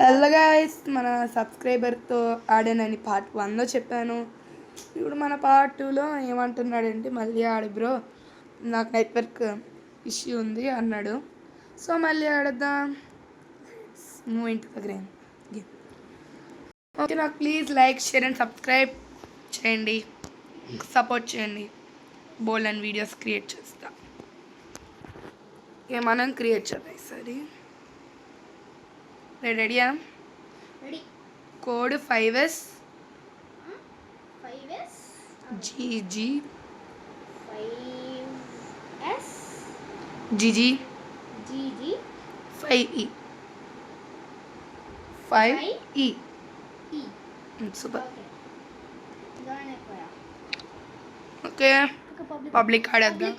Hello guys, మన సబ్స్క్రైబర్తో ఆడానని part 1లో చెప్పాను. ఇప్పుడు మన పార్ట్ 2లో ఏమంటున్నాడంటే మళ్ళీ ఆడు బ్రో, నాకు నెట్వర్క్ ఇష్యూ ఉంది అన్నాడు. సో మళ్ళీ ఆడద్దాం. Move into the game. Okay, నాకు please like, share and subscribe చేయండి, సపోర్ట్ చేయండి. బోల్డ్ అండ్ వీడియోస్ క్రియేట్ చేస్తా. మనం క్రియేట్ చేద్దాం సరే. రెడీయా? Ready. Code 5S 5S GG 5S GG GG 5E 5E. E. Super. Join అయిపోయా. ఓకే, పబ్లిక్ ఆడేద్దాం.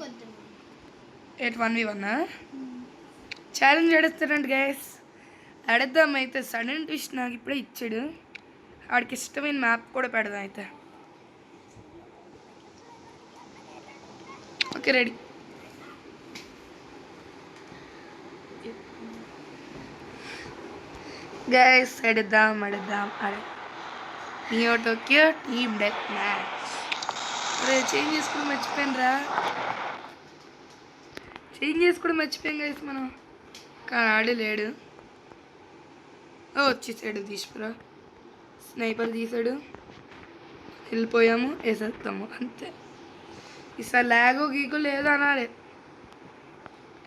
1v1 ఛాలెంజ్ ఆడేస్తారంట గైస్. ఆడేద్దాం అయితే. సడన్ ట్విస్ట్ నాకు ఇప్పుడే ఇచ్చాడు. ఆడికి ఇష్టమైన మ్యాప్ కూడా పెడదాం అయితే. Okay ready. గైస్ ఆడేద్దాం ఆడే neo Tokyo team death match. అరే చేంజ్ చేసుకోవడం మర్చిపోయాం గైస్ మనం. కానీ ఆడలేడు. వచ్చేసాడు తీసుకురా. స్నైపర్ తీసాడు, వెళ్ళిపోయాము, వేసేస్తాము అంతే. ఈసారి ల్యాగు గీకు లేదు అనాలి.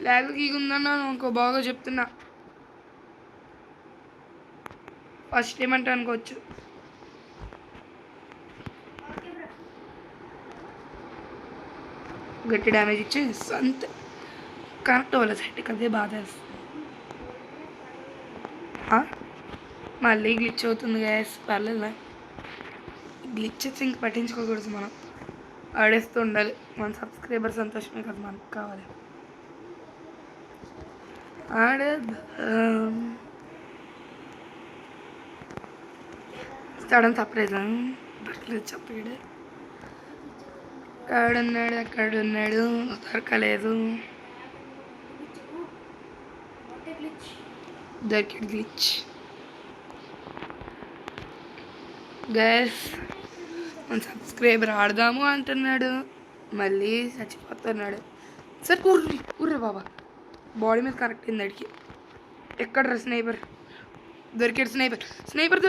ల్యాగు గీకు ఉందన్నాను ఇంకో బాగా చెప్తున్నా. ఫస్ట్ ఏమంటే అనుకోవచ్చు. గట్టి డ్యామేజ్ ఇచ్చి అంతే. కరెక్ట్ అవ్వలే సైట్కి, అదే బాధ వేస్తుంది. మళ్ళీ గ్లిచ్ అవుతుంది గ్యాస్. పర్లేదు, గ్లిచెస్ ఇంక పట్టించుకోకూడదు. మనం ఆడేస్తూ ఉండాలి. మన సబ్స్క్రైబర్ సంతోషమే కదా మనకు కావాలి. ఆడేద్దాం. సడన్ సర్ప్రైజ్ దొరకలేదు. చెప్పాడు అక్కడున్నాడు దొరకలేదు. దొరికాడు గ్లిచ్. గైస్, మన సబ్స్క్రైబర్ ఆడదాము అంటున్నాడు, మళ్ళీ చచ్చిపోతున్నాడు. సరే ఊర్రే బాబా, బాడీ మీద కరెక్ట్ అయింది అడిగి. ఎక్కడ స్నైపర్ దొరికాడు? స్నైపర్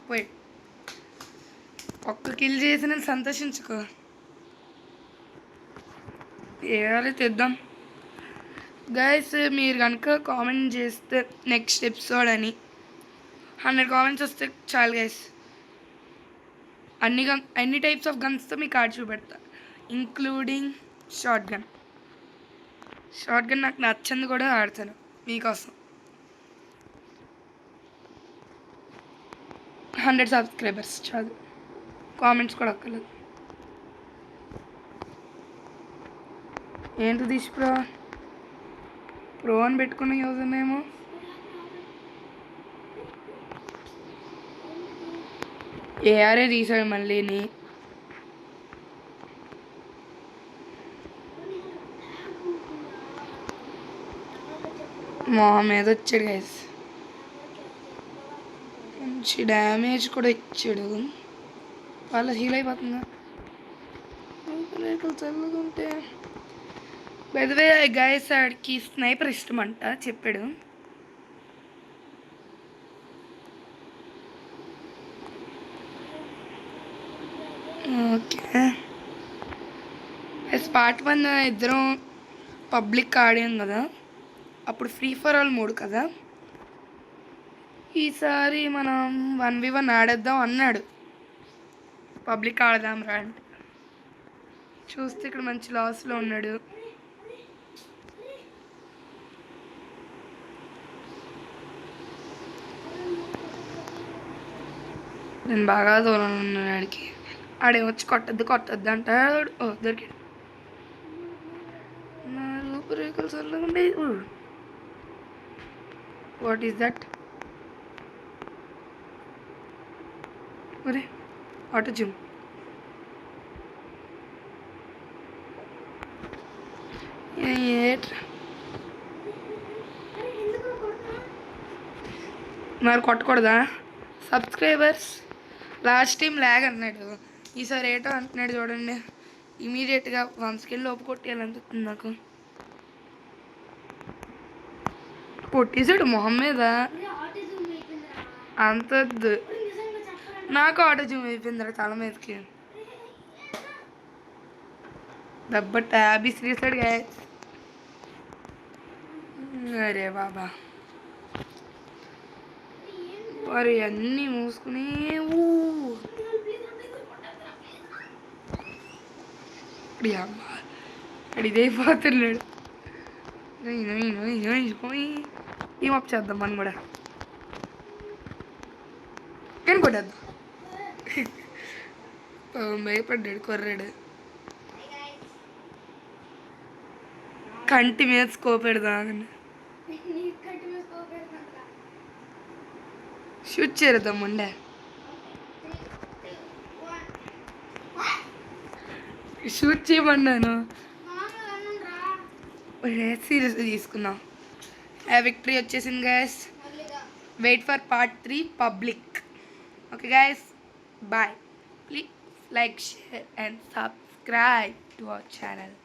పోయాడు. ఒక్క కిల్ చేసి నేను సంతోషించుకో. ఏడాలి తెద్దాం. గైస్, మీరు కనుక కామెంట్ చేస్తే నెక్స్ట్ ఎపిసోడ్ అని 100 కామెంట్స్ వస్తే చాలు గైస్. అన్ని టైప్స్ ఆఫ్ గన్స్తో మీకు ఆడి చూపెడతా, ఇంక్లూడింగ్ షార్ట్ గన్. నాకు నచ్చింది కూడా ఆడతాను మీకోసం. 100 సబ్స్క్రైబర్స్ చాలు, కామెంట్స్ కూడా అక్కర్లేదు. ఏంటి తీసి ప్రో అని పెట్టుకున్న యూజ్ ఉన్నాయేమో. ఏఆర్ఏ తీసాడు మళ్ళీని. మా మీద వచ్చాడు గైస్. మంచి డ్యామేజ్ కూడా ఇచ్చాడు. వాళ్ళ హీల్ అయిపోతుందా చల్లుకుంటే. బై ద వే గైస్, ఆడికి స్నైపర్ ఇష్టం అంట చెప్పాడు. ఓకే, పార్ట్ 1 ఇద్దరం పబ్లిక్ ఆడాం కదా, అప్పుడు ఫ్రీ ఫర్ ఆల్ మోడ్ కదా. ఈసారి మనం 1v1 ఆడేద్దాం అన్నాడు. పబ్లిక్ ఆడదాం రా అంటే చూస్తే ఇక్కడ మంచి లాస్లో ఉన్నాడు. నేను బాగా దూరంలో ఉన్నాను. ఆడికి ఆడేమొచ్చి కొట్టద్దు అంటాడు. దొరికాడు. నా రూపురేఖలు చల్లగా ఉండే. What is that? ఒరే ఆటో జిమ్. మరి కొట్టకూడదా సబ్స్క్రైబర్స్? లాస్ట్ టైం లాగ్ అన్నాడు, ఈసారి ఏటో అంటున్నాడు చూడండి. ఇమీడియట్గా 1 సెకండ్ లోపు కొట్టేయాలనిపిస్తుంది నాకు. కొట్టేసాడు మొహం మీద. ఆటిజం అయిపోయిందిరా. అంతద్దు, నిజంగా చెప్పరా? నాకు ఆటో జూమ్ అయిపోయిందిరా తల మీదకి. దెబ్బ ట్యాబ్ ఇసిరేసాడు గాయస్. అరే బాబా, మరి అన్నీ మూసుకుని ఇదైపోతున్నాడు. టీమ్ అప్ చేద్దాం మనం కూడా, కానీ కొట్టేద్దాం. భయపడ్డాడు కొర్రాడు. కంటి మీద స్కోప్ పెడదామని షూట్ చేద్దాం ఉండే. షూట్ చేయమన్నాను, సీరియస్గా తీసుకున్నాం. విక్టరీ వచ్చేసింది guys. Wait for part 3 public. Okay guys, bye. Please like, share and subscribe to our channel.